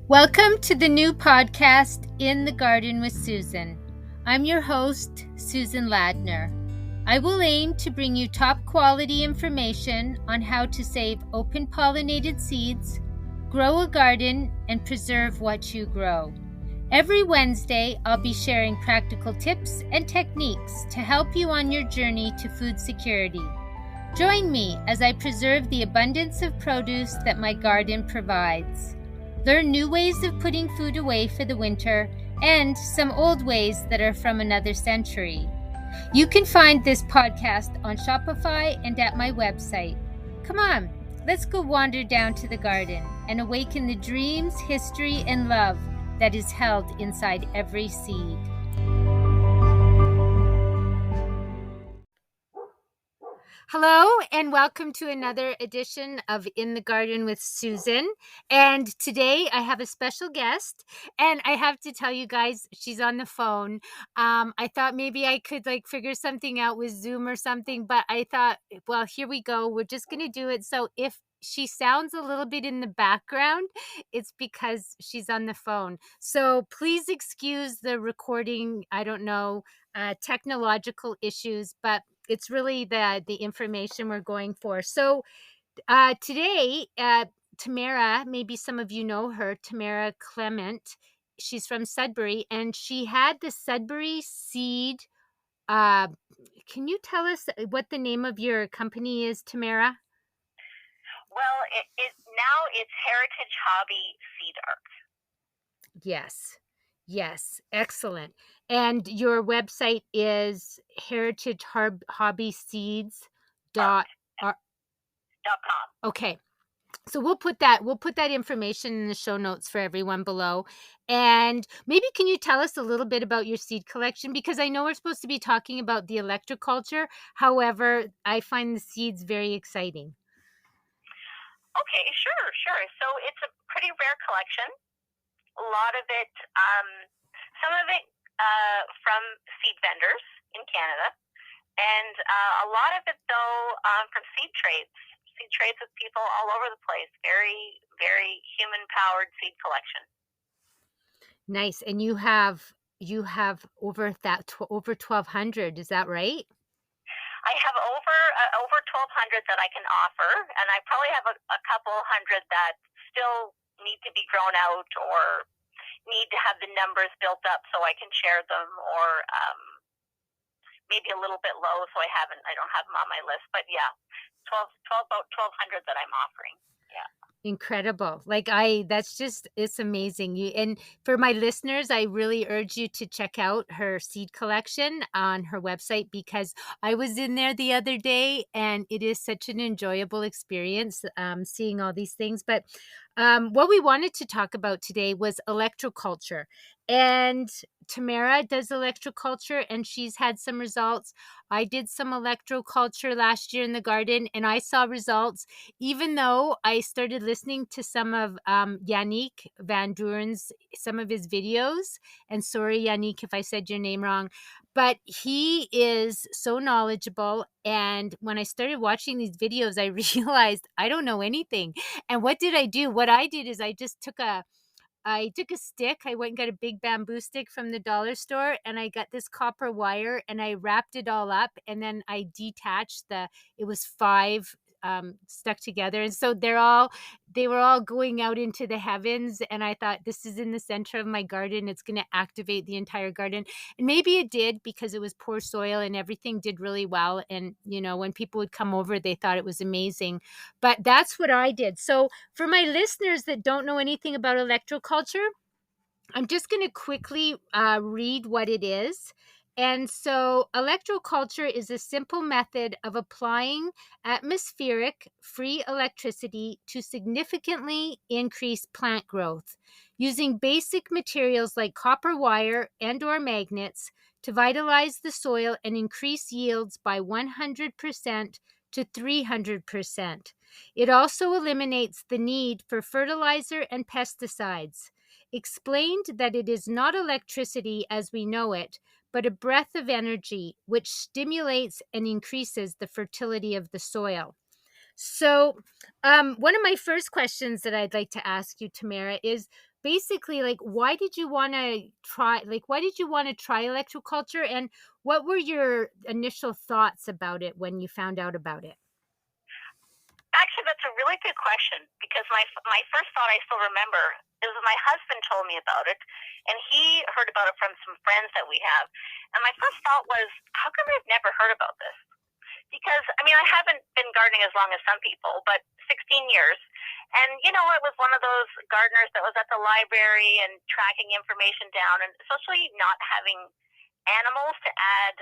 Welcome to the new podcast, In the Garden with Susan. I'm your host, Susan Ladner. I will aim to bring you top quality information on how to save open pollinated seeds, grow a garden, and preserve what you grow. Every Wednesday, I'll be sharing practical tips and techniques to help you on your journey to food security. Join me as I preserve the abundance of produce that my garden provides. Learn new ways of putting food away for the winter and some old ways that are from another century. You can find this podcast on Shopify and at my website. Come on, let's go wander down to the garden and awaken the dreams, history, and love that is held inside every seed. Hello, and welcome to another edition of In the Garden with Susan. And today I have a special guest, and I have to tell you guys, she's on the phone. I thought maybe I could figure something out with Zoom or something, but I thought, well, here we go. We're just going to do it. So if she sounds a little bit in the background, it's because she's on the phone. So please excuse the recording. I don't know, technological issues, but it's really the information we're going for. So today, Tamara, maybe some of you know her, Tamara Clement. She's from Sudbury, and she had the Sudbury seed. Can you tell us what the name of your company is, Tamara? Well, now it's Heritage Hobby Seed Art. Yes, excellent. And your website is heritagehobbyseeds.com. Okay. So we'll put that information in the show notes for everyone below. And maybe can you tell us a little bit about your seed collection? Because I know we're supposed to be talking about the electroculture. However, I find the seeds very exciting. Okay, sure. So it's a pretty rare collection. A lot of it, some of it from seed vendors in Canada, and a lot of it, though, from seed trades with people all over the place. Very, very human-powered seed collection. Nice. And you have over 1,200. Is that right? I have over 1,200 that I can offer, and I probably have a couple hundred that still need to be grown out or need to have the numbers built up so I can share them, or maybe a little bit low, so I don't have them on my list. But yeah, about 1,200 that I'm offering. Yeah. Incredible. It's amazing. And for my listeners, I really urge you to check out her seed collection on her website, because I was in there the other day and it is such an enjoyable experience seeing all these things. But what we wanted to talk about today was electroculture. And Tamara does electroculture and she's had some results. I did some electroculture last year in the garden and I saw results, even though I started listening to some of Yannick Van Duren's, some of his videos. And sorry, Yannick, if I said your name wrong, but he is so knowledgeable. And when I started watching these videos, I realized I don't know anything. And what did I do? What I did is I took a stick. I went and got a big bamboo stick from the dollar store, and I got this copper wire and I wrapped it all up, and then I detached it was 5 stuck together. And so they were all going out into the heavens. And I thought, this is in the center of my garden. It's going to activate the entire garden. And maybe it did, because it was poor soil and everything did really well. And, when people would come over, they thought it was amazing. But that's what I did. So for my listeners that don't know anything about electroculture, I'm just going to quickly read what it is. And so electroculture is a simple method of applying atmospheric free electricity to significantly increase plant growth, using basic materials like copper wire and/or magnets to vitalize the soil and increase yields by 100% to 300%. It also eliminates the need for fertilizer and pesticides. Explained that it is not electricity as we know it, but a breath of energy which stimulates and increases the fertility of the soil. So, one of my first questions that I'd like to ask you, Tamara, is basically like, why did you want to try? Like, why did you want to try electroculture, and what were your initial thoughts about it when you found out about it? Actually, that's a really good question because my first thought I still remember is my husband told me about it, and he heard about it from some friends that we have. And my first thought was, how come I've never heard about this? Because I mean, I haven't been gardening as long as some people, but 16 years. And it was one of those gardeners that was at the library and tracking information down, and especially not having animals to add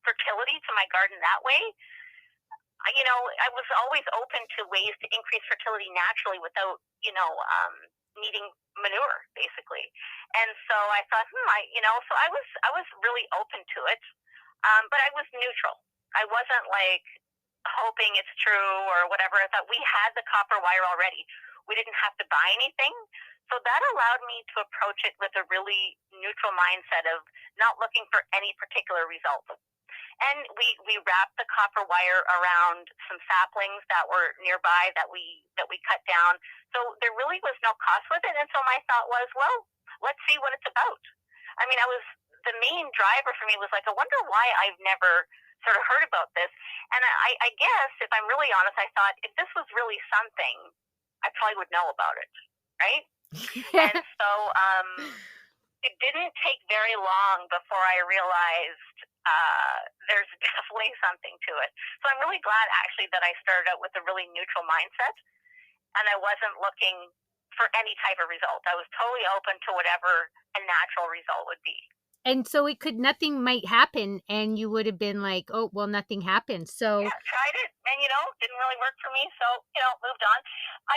fertility to my garden that way. I was always open to ways to increase fertility naturally without, needing manure, basically. And so I thought, so I was really open to it, but I was neutral. I wasn't like hoping it's true or whatever. I thought we had the copper wire already. We didn't have to buy anything. So that allowed me to approach it with a really neutral mindset of not looking for any particular result. And we wrapped the copper wire around some saplings that were nearby that we cut down. So there really was no cost with it. And so my thought was, well, let's see what it's about. I mean, the main driver for me was like, I wonder why I've never sort of heard about this. And I guess if I'm really honest, I thought if this was really something, I probably would know about it, right? And so it didn't take very long before I realized there's definitely something to it. So I'm really glad actually that I started out with a really neutral mindset and I wasn't looking for any type of result. I was totally open to whatever a natural result would be. And so nothing might happen, and you would have been like, oh, well, nothing happened. So, Yeah, tried it and didn't really work for me. So, moved on.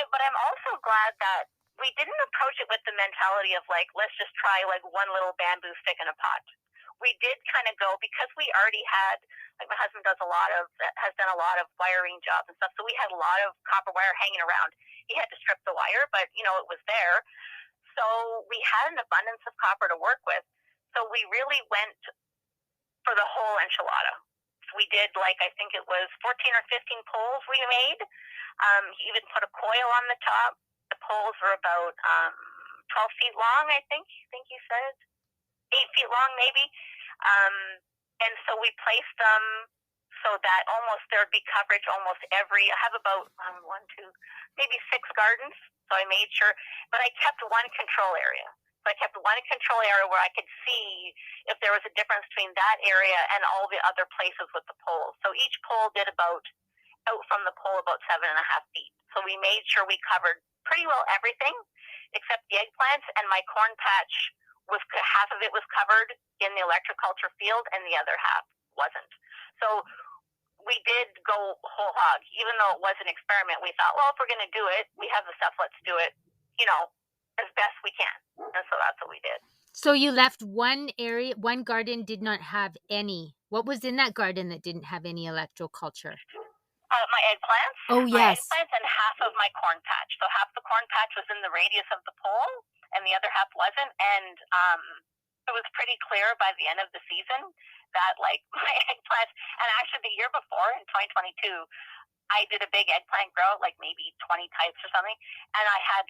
But I'm also glad that we didn't approach it with the mentality of like, let's just try like one little bamboo stick in a pot. We did kind of go because we already had, like my husband has done a lot of wiring jobs and stuff. So we had a lot of copper wire hanging around. He had to strip the wire, but it was there. So we had an abundance of copper to work with. So we really went for the whole enchilada. We did I think it was 14 or 15 poles we made. He even put a coil on the top. The poles were about 12 feet long, I think he said. 8 feet long, maybe. And so we placed them so that almost there'd be coverage almost every. I have about one, two, maybe 6 gardens. So I made sure, but I kept one control area. So I kept one control area where I could see if there was a difference between that area and all the other places with the poles. So each pole did out from the pole about 7.5 feet. So we made sure we covered pretty well everything except the eggplants, and my corn patch was half of it was covered in the electroculture field and the other half wasn't. So we did go whole hog, even though it was an experiment. We thought, well, if we're going to do it, we have the stuff, let's do it, as best we can. And so that's what we did. So you left one garden did not have any. What was in that garden that didn't have any electroculture? My eggplants. Oh, My yes. eggplants and half of my corn patch. So half the corn patch was in the radius of the pole, and the other half wasn't. And it was pretty clear by the end of the season that my eggplants. And actually, the year before in 2022, I did a big eggplant grow, maybe 20 types or something, and I had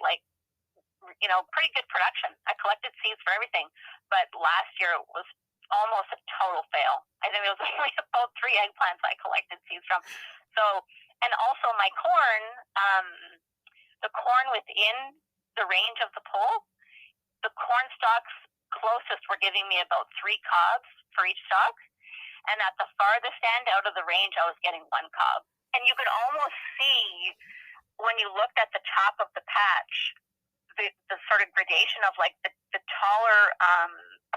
pretty good production. I collected seeds for everything, but last year it was almost a total fail. I think it was only about 3 eggplants I collected seeds from. So, and also my corn, the corn within the range of the pole, the corn stalks closest were giving me about 3 cobs for each stalk. And at the farthest end out of the range, I was getting 1 cob. And you could almost see when you looked at the top of the patch, the sort of gradation of the taller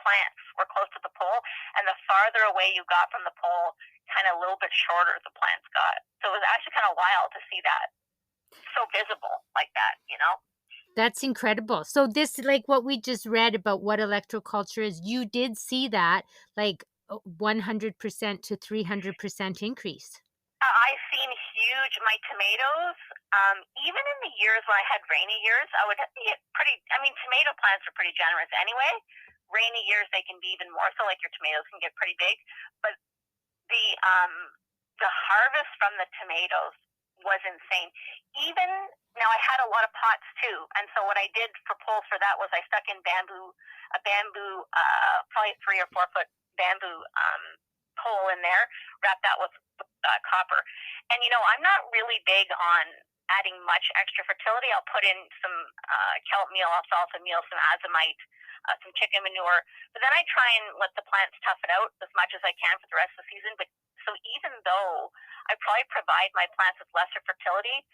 plants were close to the pole, and the farther away you got from the pole, kind of a little bit shorter the plants got. So it was actually kind of wild to see that so visible like that. That's incredible. So this, what we just read about what electroculture is, you did see that 100% to 300% increase. I've seen huge, my tomatoes, even in the years when I had rainy years, I would get tomato plants are pretty generous anyway. Rainy years, they can be even more so, your tomatoes can get pretty big. But the harvest from the tomatoes was insane. Even now, I had a lot of pots too, and so what I did for poles for that was I stuck in probably 3 or 4 foot bamboo pole in there, wrapped that with copper. And I'm not really big on adding much extra fertility. I'll put in some kelp meal, alfalfa meal, some azomite, some chicken manure, but then I try and let the plants tough it out as much as I can for the rest of the season. But so even though I probably provide my plants with lesser fertility,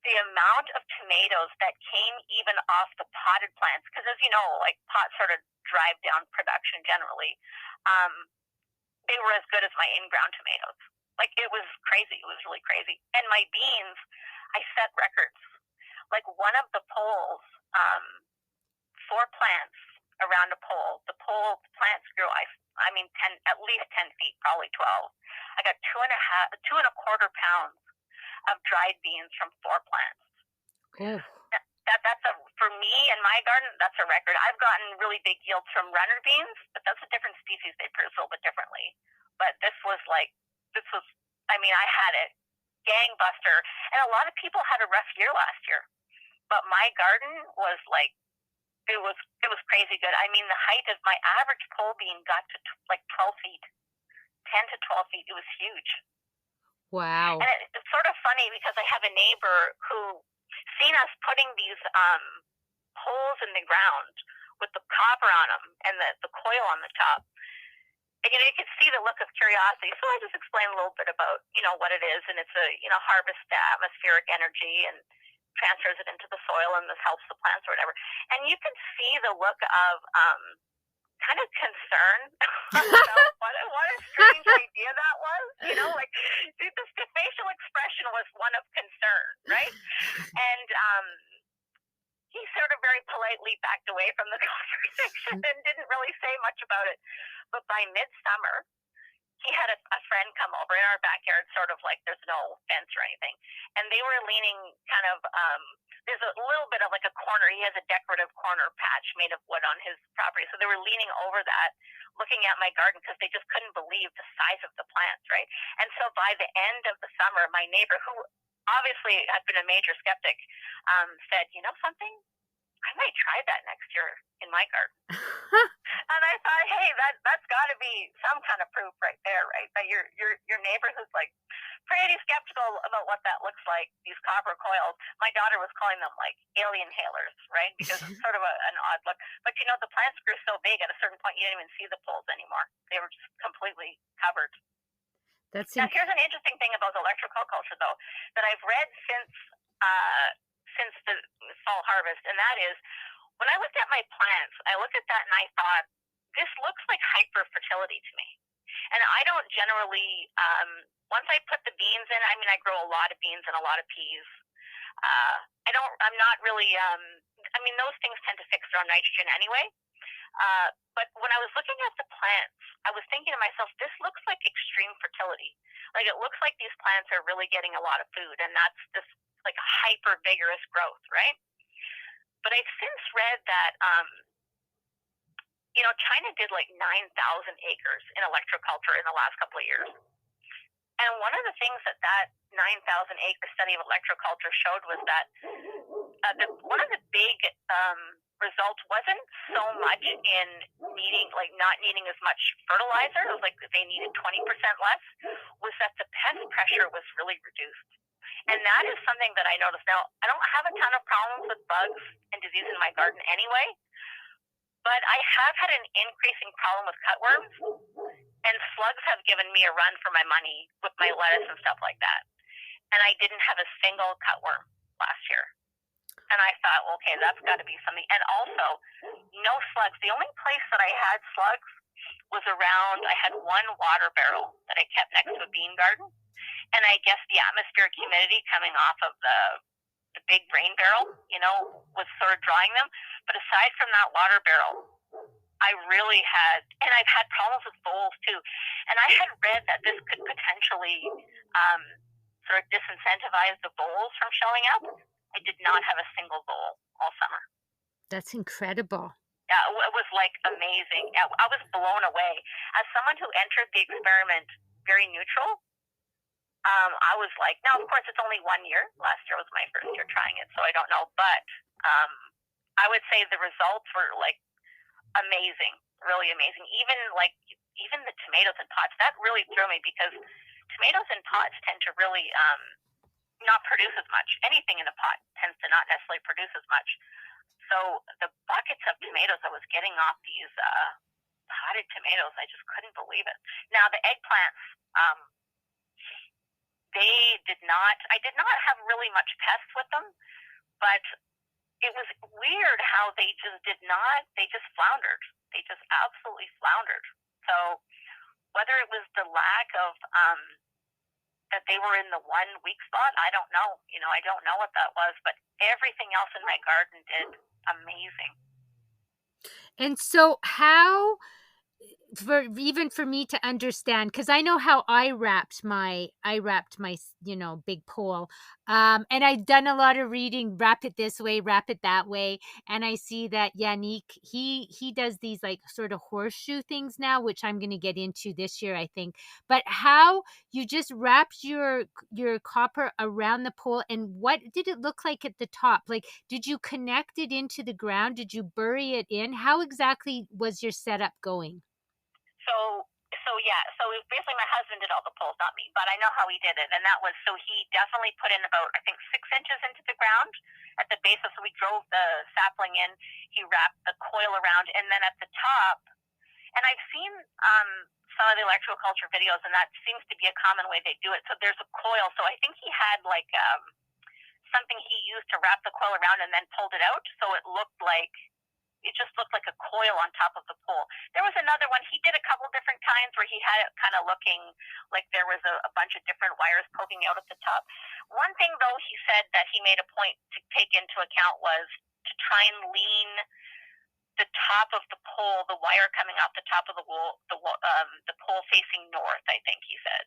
the amount of tomatoes that came even off the potted plants, because as you know, like pots sort of drive down production generally, they were as good as my in-ground tomatoes. Like, it was crazy. It was really crazy. And my beans, I set records. Like, one of the poles, 4 plants around a pole. The plants grew, I mean, 10, at least 10 feet, probably 12. I got 2.25 pounds of dried beans from 4 plants. Oh, For me and my garden, that's a record. I've gotten really big yields from runner beans, but that's a different species. They produce a little bit differently. But I mean, I had it gangbuster. And a lot of people had a rough year last year. But my garden was like, it was crazy good. I mean, the height of my average pole bean got to like 12 feet, 10 to 12 feet. It was huge. wow. And it's sort of funny because I have a neighbor who seen us putting these holes in the ground with the copper on them and the coil on the top. And, you could see the look of curiosity. So I just explained a little bit about, what it is. And it's a, harvest atmospheric energy and transfers it into the soil, and this helps the plants or whatever. And you can see the look of kind of concern about what a strange idea that was. Like the facial expression was one of concern, right? And he sort of very politely backed away from the conversation and didn't really say much about it. But by midsummer, he had a friend come over in our backyard, sort of like there's no fence or anything. And they were leaning kind of, there's a little bit of like a corner. He has a decorative corner patch made of wood on his property. So they were leaning over that, looking at my garden because they just couldn't believe the size of the plants, right? And so by the end of the summer, my neighbor, who obviously had been a major skeptic, said, you know something? I might try that next year in my garden. And I thought, hey, that's got to be some kind of proof right there, right? That your neighbor who's like pretty skeptical about what that looks like, these copper coils. My daughter was calling them like alien hailers, right? Because it's sort of an odd look. But the plants grew so big at a certain point you didn't even see the poles anymore. They were just completely covered. Now, here's an interesting thing about electrical culture, though, that I've read since the fall harvest, and that is, when I looked at my plants, I looked at that and I thought, this looks like hyperfertility to me. And I don't generally, once I put the beans in, I mean, I grow a lot of beans and a lot of peas. I'm not really, I mean, those things tend to fix their own nitrogen anyway. But when I was looking at the plants, I was thinking to myself, this looks like extreme fertility. Like, it looks like these plants are really getting a lot of food, and that's this like hyper vigorous growth, right? But I've since read that, China did like 9,000 acres in electroculture in the last couple of years. And one of the things that 9,000 acre study of electroculture showed was that one of the big results wasn't so much in not needing as much fertilizer. It was like they needed 20% less. Was that the pest pressure was really reduced. And that is something that I noticed. Now, I don't have a ton of problems with bugs and disease in my garden anyway, but I have had an increasing problem with cutworms, and slugs have given me a run for my money with my lettuce and stuff like that. And I didn't have a single cutworm last year. And I thought, well, okay, that's got to be something. And also, no slugs. The only place that I had slugs was around, I had one water barrel that I kept next to a bean garden. And I guess the atmospheric humidity coming off of the big rain barrel, was sort of drawing them. But aside from that water barrel, I really had, and I've had problems with voles too. And I had read that this could potentially sort of disincentivize the voles from showing up. I did not have a single vole all summer. That's incredible. Yeah, it was like amazing. I was blown away. As someone who entered the experiment very neutral, I was like, now of course it's only 1 year. Last year was my first year trying it, so I don't know. But um, I would say the results were like amazing, really amazing. Even the tomatoes in pots, that really threw me because tomatoes in pots tend to really not produce as much. Anything in a pot tends to not necessarily produce as much. So the buckets of tomatoes I was getting off these potted tomatoes, I just couldn't believe it. Now the eggplants, um, they did not. I did not have really much pests with them, but it was weird how they just did not. They just floundered. They just absolutely floundered. So whether it was the lack of that they were in the one weak spot, I don't know. I don't know what that was, but everything else in my garden did amazing. And so how, for even for me to understand, because I know how I wrapped my big pole, and I've done a lot of reading, wrap it this way, wrap it that way, and I see that Yannick, he does these like sort of horseshoe things now, which I'm going to get into this year, I think. But how you just wrapped your copper around the pole, and what did it look like at the top? Like, did you connect it into the ground? Did you bury it in? How exactly was your setup going? So so basically my husband did all the poles, not me, but I know how he did it, and that was so he definitely put in about I think 6 inches into the ground at the base. So we drove the sapling in. He wrapped the coil around, and then at the top. And I've seen some of the electroculture videos, and that seems to be a common way they do it. So there's a coil. So I think he had like something he used to wrap the coil around and then pulled it out, so it just looked like a coil on top of the pole. There was another one. He did a couple different kinds where he had it kind of looking like there was a bunch of different wires poking out at the top. One thing, though, he said that he made a point to take into account was to try and lean the top of the pole, the wire coming off the top of the pole facing north, I think he said.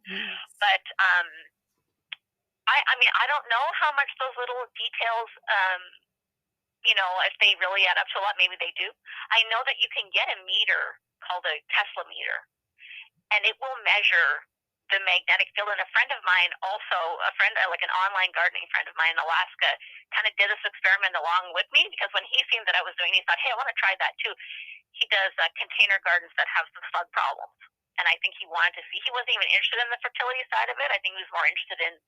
Yes. But I mean, I don't know how much those little details if they really add up to a lot. Maybe they do. I know that you can get a meter called a Tesla meter, and it will measure the magnetic field. And a friend of mine, like an online gardening friend of mine in Alaska, kind of did this experiment along with me because when he seen that I was doing it, he thought, hey, I want to try that too. He does container gardens that have some slug problems. And I think he wanted to see, he wasn't even interested in the fertility side of it. I think he was more interested in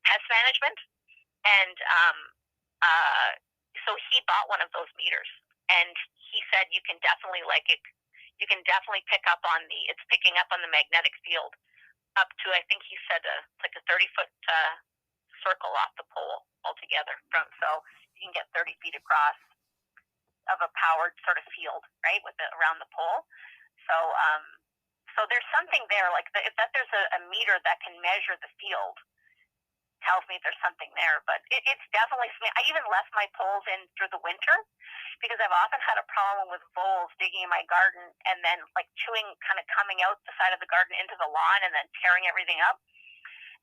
pest management. And so he bought one of those meters, and he said you can definitely pick up on it's picking up on the magnetic field up to, I think he said like a 30-foot circle off the pole altogether. So you can get 30 feet across of a powered sort of field, right, around the pole. So there's something there, like if there's a meter that can measure the field, tells me there's something there. But it's definitely, I even left my poles in through the winter because I've often had a problem with voles digging in my garden and then like chewing, kind of coming out the side of the garden into the lawn and then tearing everything up.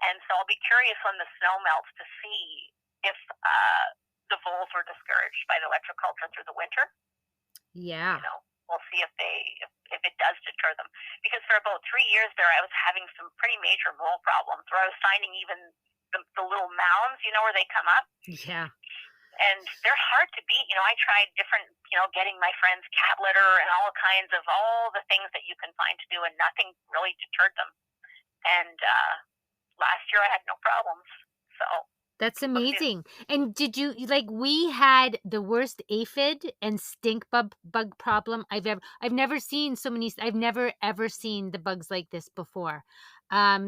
And so I'll be curious when the snow melts to see if the voles were discouraged by the electroculture through the winter. Yeah. We'll see if it does deter them. Because for about 3 years there, I was having some pretty major mole problems where I was finding even the little mounds, where they come up. Yeah. And they're hard to beat. I tried different, getting my friends cat litter and all the things that you can find to do, and nothing really deterred them. And last year I had no problems. So That's amazing. And did you we had the worst aphid and stink bug problem I've never seen so many. I've never ever seen the bugs like this before.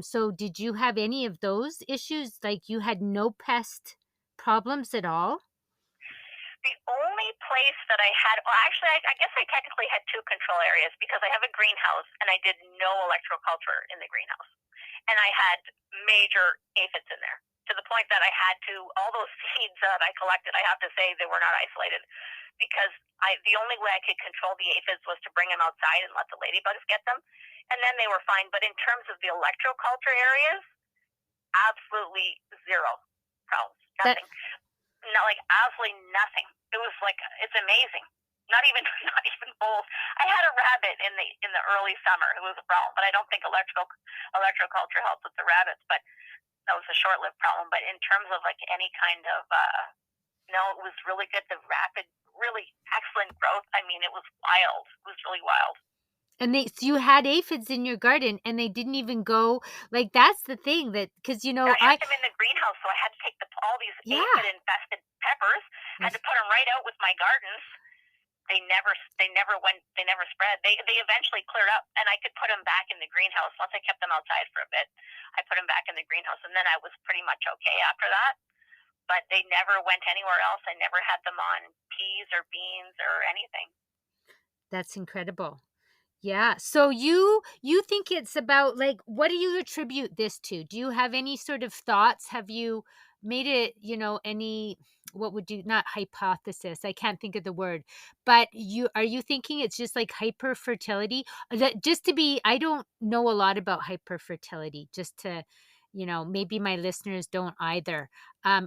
So did you have any of those issues? Like you had no pest problems at all? the only place that I had, well, actually, I guess I technically had two control areas because I have a greenhouse and I did no electroculture in the greenhouse. And I had major aphids in there to the point that I had to, all those seeds that I collected, I have to say they were not isolated because the only way I could control the aphids was to bring them outside and let the ladybugs get them. And then they were fine. But in terms of the electroculture areas, absolutely zero problems. That Nothing. Not like absolutely nothing. It was like, it's amazing. not even not even mold. I had a rabbit in the early summer who was a problem, but I don't think electroculture helped with the rabbits. But that was a short-lived problem. But in terms of like any kind of no, it was really good. The rapid, really excellent growth. I mean, it was wild. It was really wild. And they so you had aphids in your garden and they didn't even go like, that's the thing that because, I had I them in the greenhouse, so I had to take all these yeah. aphid-infested peppers, had to put them right out with my gardens. They never spread. They eventually cleared up, and I could put them back in the greenhouse once I kept them outside for a bit. I put them back in the greenhouse, and then I was pretty much okay after that. But they never went anywhere else. I never had them on peas or beans or anything. That's incredible. Yeah. So you think it's about like what do you attribute this to? Do you have any sort of thoughts? Have you made it, any what would you not hypothesis. I can't think of the word. But you thinking it's just like hyperfertility? That just to be I don't know a lot about hyperfertility just to maybe my listeners don't either.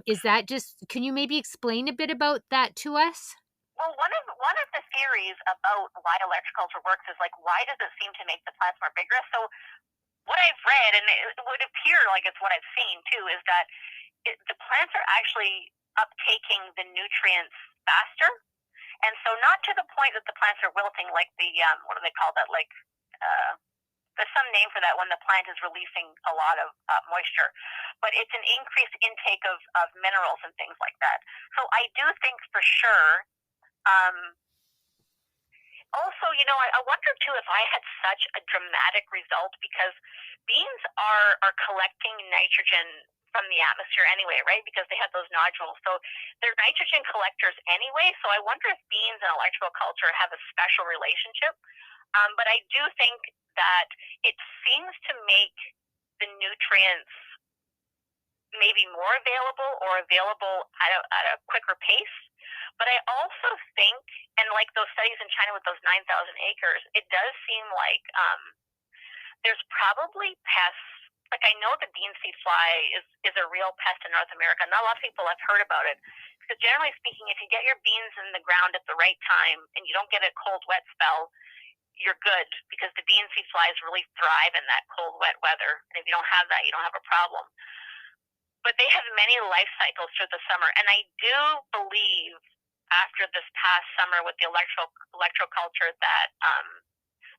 Is that just can you maybe explain a bit about that to us? Well, one of the theories about why electroculture works is like why does it seem to make the plants more vigorous? So what I've read, and it would appear like it's what I've seen too, is that the plants are actually uptaking the nutrients faster, and so not to the point that the plants are wilting, like the what do they call that? Like there's some name for that when the plant is releasing a lot of moisture, but it's an increased intake of minerals and things like that. So I do think for sure. Um, Also, I wonder too if I had such a dramatic result because beans are collecting nitrogen from the atmosphere anyway, right? Because they have those nodules. So they're nitrogen collectors anyway. So I wonder if beans and electrical culture have a special relationship. But I do think that it seems to make the nutrients maybe more available or available at a quicker pace. But I also think, and like those studies in China with those 9,000 acres, it does seem like there's probably pests. Like I know the bean seed fly is a real pest in North America. Not a lot of people have heard about it. Because generally speaking, if you get your beans in the ground at the right time and you don't get a cold, wet spell, you're good because the bean seed flies really thrive in that cold, wet weather. And if you don't have that, you don't have a problem. But they have many life cycles through the summer. And I do believe after this past summer with the electroculture that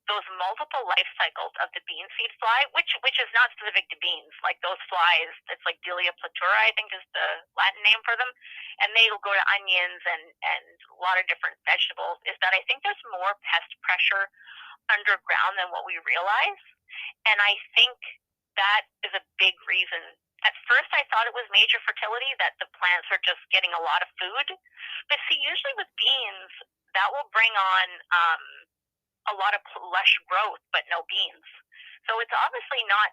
those multiple life cycles of the bean seed fly, which is not specific to beans, like those flies, it's like Delia platura, I think is the Latin name for them, and they'll go to onions and a lot of different vegetables, is that I think there's more pest pressure underground than what we realize. And I think that is a big reason. At first, I thought it was major fertility, that the plants are just getting a lot of food. But see, usually with beans, that will bring on a lot of lush growth, but no beans. So it's obviously not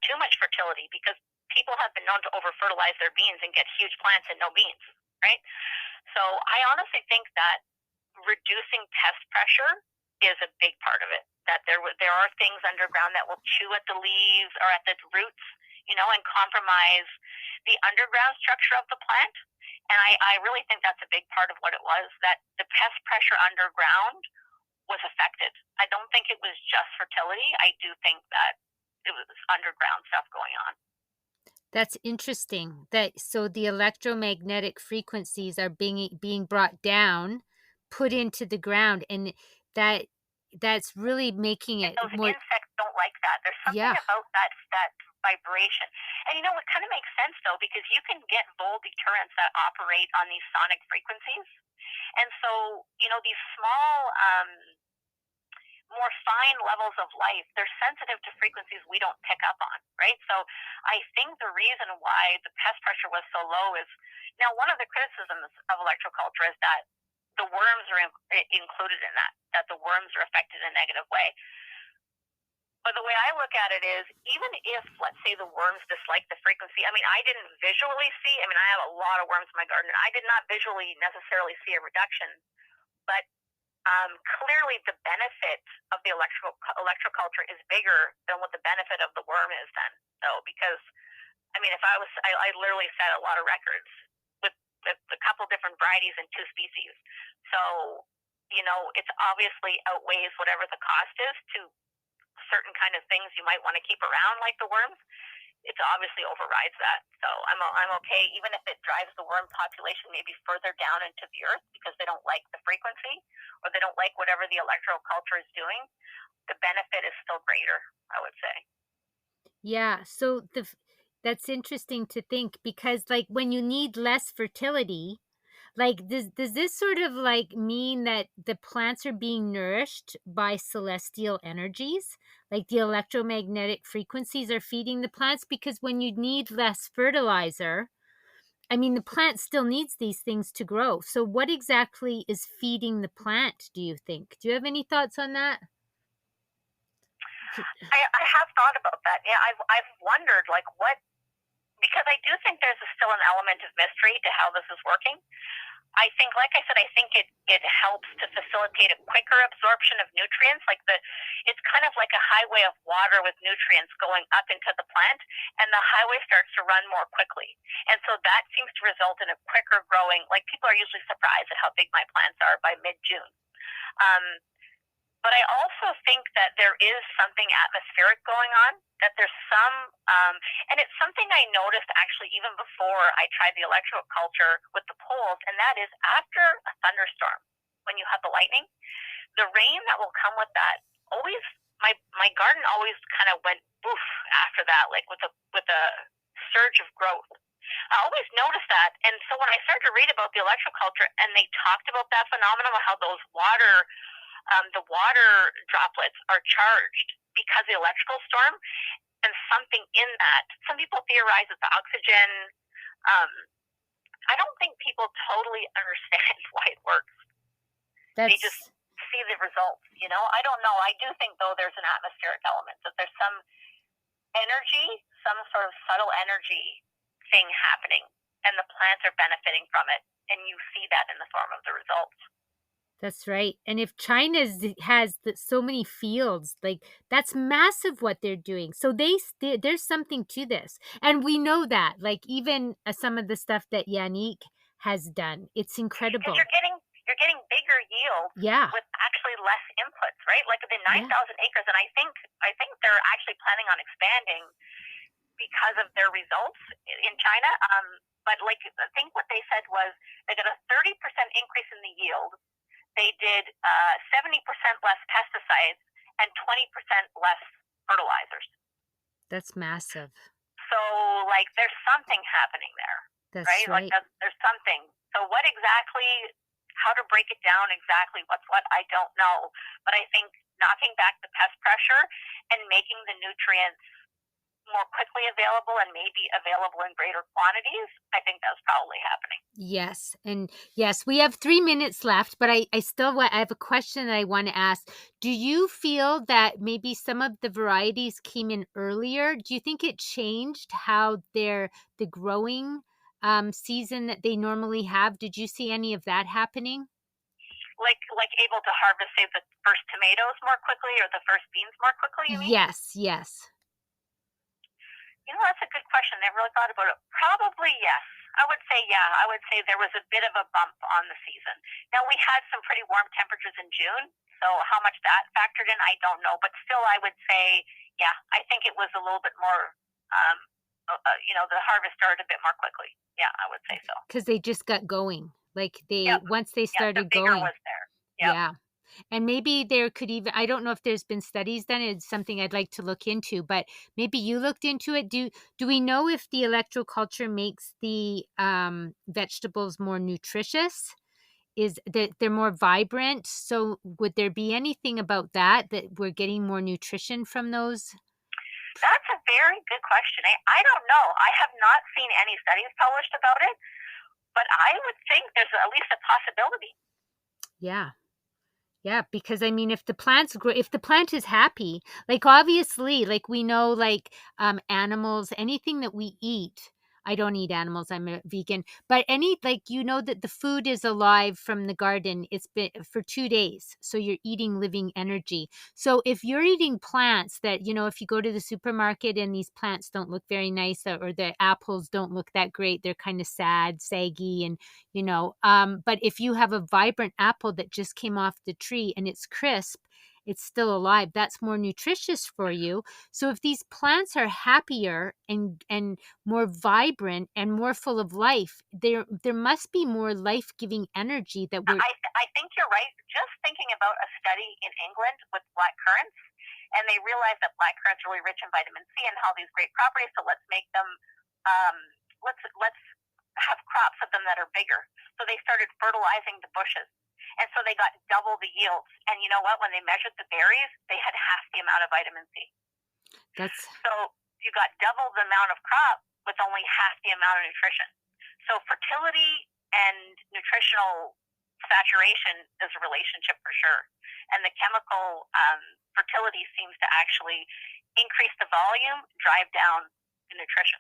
too much fertility because people have been known to over fertilize their beans and get huge plants and no beans, right? So I honestly think that reducing pest pressure is a big part of it. That there are things underground that will chew at the leaves or at the roots, and compromise the underground structure of the plant. And I really think that's a big part of what it was, that the pest pressure underground was affected. I don't think it was just fertility. I do think that it was underground stuff going on. That's interesting. That so the electromagnetic frequencies are being brought down, put into the ground, and that that's really making And it those more insects don't like that. There's something yeah. about that vibration. And it kind of makes sense though, because you can get bowl deterrents that operate on these sonic frequencies. And so, these small more fine levels of life, they're sensitive to frequencies we don't pick up on, right? So I think the reason why the pest pressure was so low is, now one of the criticisms of electroculture is that the worms are included in that the worms are affected in a negative way. But the way I look at it is, even if, let's say, the worms dislike the frequency, I didn't visually see, I have a lot of worms in my garden, and I did not visually necessarily see a reduction, but clearly the benefit of the electroculture is bigger than what the benefit of the worm is then. So, because, if I literally set a lot of records with a couple different varieties and two species. So, it's obviously outweighs whatever the cost is to certain kind of things you might want to keep around, like the worms. It's obviously overrides that. So I'm okay, even if it drives the worm population maybe further down into the earth because they don't like the frequency or they don't like whatever the electroculture is doing. The benefit is still greater, I would say. Yeah, so that's interesting to think because like when you need less fertility, like does this sort of like mean that the plants are being nourished by celestial energies? Like the electromagnetic frequencies are feeding the plants because when you need less fertilizer, I mean the plant still needs these things to grow. So what exactly is feeding the plant, do you think? Do you have any thoughts on that? I have thought about that. Yeah, I've wondered like what, because I do think there's still an element of mystery to how this is working. I think, like I said, I think it helps to facilitate a quicker absorption of nutrients. It's kind of like a highway of water with nutrients going up into the plant, and the highway starts to run more quickly. And so that seems to result in a quicker growing. Like people are usually surprised at how big my plants are by mid-June. Um, but I also think that there is something atmospheric going on, that there's and it's something I noticed actually even before I tried the electroculture with the poles, and that is after a thunderstorm, when you have the lightning, the rain that will come with that always, my garden always kind of went boof after that, like with a surge of growth. I always noticed that. And so when I started to read about the electroculture and they talked about that phenomenon, how the water droplets are charged because of the electrical storm, and something in that. Some people theorize it's the oxygen. Um, I don't think people totally understand why it works. They just That's see the results, I don't know. I do think, though, there's an atmospheric element, that there's some energy, some sort of subtle energy thing happening, and the plants are benefiting from it, and you see that in the form of the results. That's right. And if China has so many fields, like that's massive what they're doing. So there's something to this. And we know that, like even some of the stuff that Yannick has done, it's Because incredible. you're getting bigger yield Yeah. with actually less inputs, right? Like the Yeah. 9,000 acres, and I think they're actually planning on expanding because of their results in China. But like I think what they said was they got a 30% increase in the yield. They did 70% less pesticides and 20% less fertilizers. That's massive. So like there's something happening there, That's right? Like right. there's something. So what exactly, how to break it down exactly what's what, I don't know. But I think knocking back the pest pressure and making the nutrients more quickly available and maybe available in greater quantities, I think that's probably happening. Yes. And yes, we have 3 minutes left, but I have a question that I want to ask. Do you feel that maybe some of the varieties came in earlier? Do you think it changed how the growing season that they normally have? Did you see any of that happening? Like able to harvest, say, the first tomatoes more quickly or the first beans more quickly, you mean? Yes, yes. That's a good question. I never really thought about it. Probably yes. I would say yeah. I would say there was a bit of a bump on the season. Now we had some pretty warm temperatures in June, so how much that factored in, I don't know. But still, I would say yeah. I think it was a little bit more. The harvest started a bit more quickly. Yeah, I would say so. Because they just got going. Like Yep. once they Yeah, the started vigor going. was there. Yep. Yeah. And maybe there could even I don't know if there's been studies done, it's something I'd like to look into, but maybe you looked into it. Do we know if the electroculture makes the, vegetables more nutritious? Is that they're more vibrant? So would there be anything about that we're getting more nutrition from those? That's a very good question. I don't know. I have not seen any studies published about it, but I would think there's at least a possibility. Yeah. Yeah, because I mean, if the plant is happy, like obviously, like we know, like animals, anything that we eat, I don't eat animals. I'm a vegan. But any like that the food is alive from the garden. It's been for 2 days. So you're eating living energy. So if you're eating plants that, if you go to the supermarket and these plants don't look very nice, or the apples don't look that great, they're kind of sad, saggy, and but if you have a vibrant apple that just came off the tree and it's crisp, it's still alive, that's more nutritious for you. So if these plants are happier and more vibrant and more full of life, there must be more life-giving energy that we're I think you're right. Just thinking about a study in England with black currants, and they realized that black currants are really rich in vitamin C and all these great properties. So let's make them, um, let's have crops of them that are bigger. So they started fertilizing the bushes, and so they got double the yields. And you know what? When they measured the berries, they had half the amount of vitamin C. that's So you got double the amount of crop with only half the amount of nutrition. So fertility and nutritional saturation is a relationship for sure. And the chemical fertility seems to actually increase the volume, drive down the nutrition.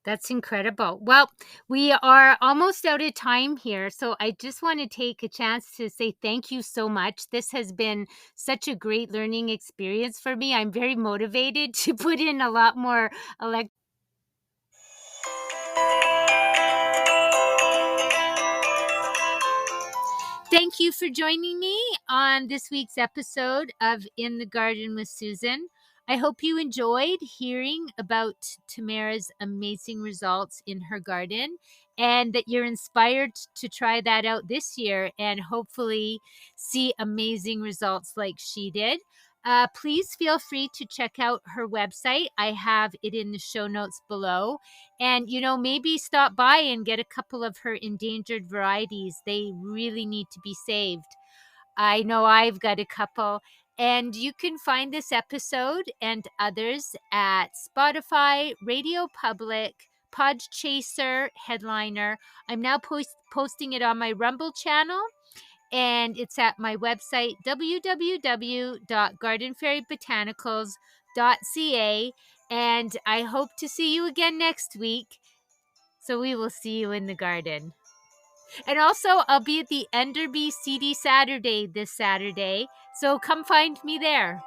That's incredible. Well, we are almost out of time here. So I just want to take a chance to say thank you so much. This has been such a great learning experience for me. I'm very motivated to put in a lot more elect. Thank you for joining me on this week's episode of In the Garden with Susan. I hope you enjoyed hearing about Tamara's amazing results in her garden, and that you're inspired to try that out this year and hopefully see amazing results like she did. Please feel free to check out her website. I have it in the show notes below. And, maybe stop by and get a couple of her endangered varieties. They really need to be saved. I know I've got a couple. And you can find this episode and others at Spotify, Radio Public, Podchaser, Headliner. I'm now posting it on my Rumble channel, and it's at my website, www.gardenfairybotanicals.ca. And I hope to see you again next week. So we will see you in the garden. And also, I'll be at the Enderby CD Saturday this Saturday. So come find me there.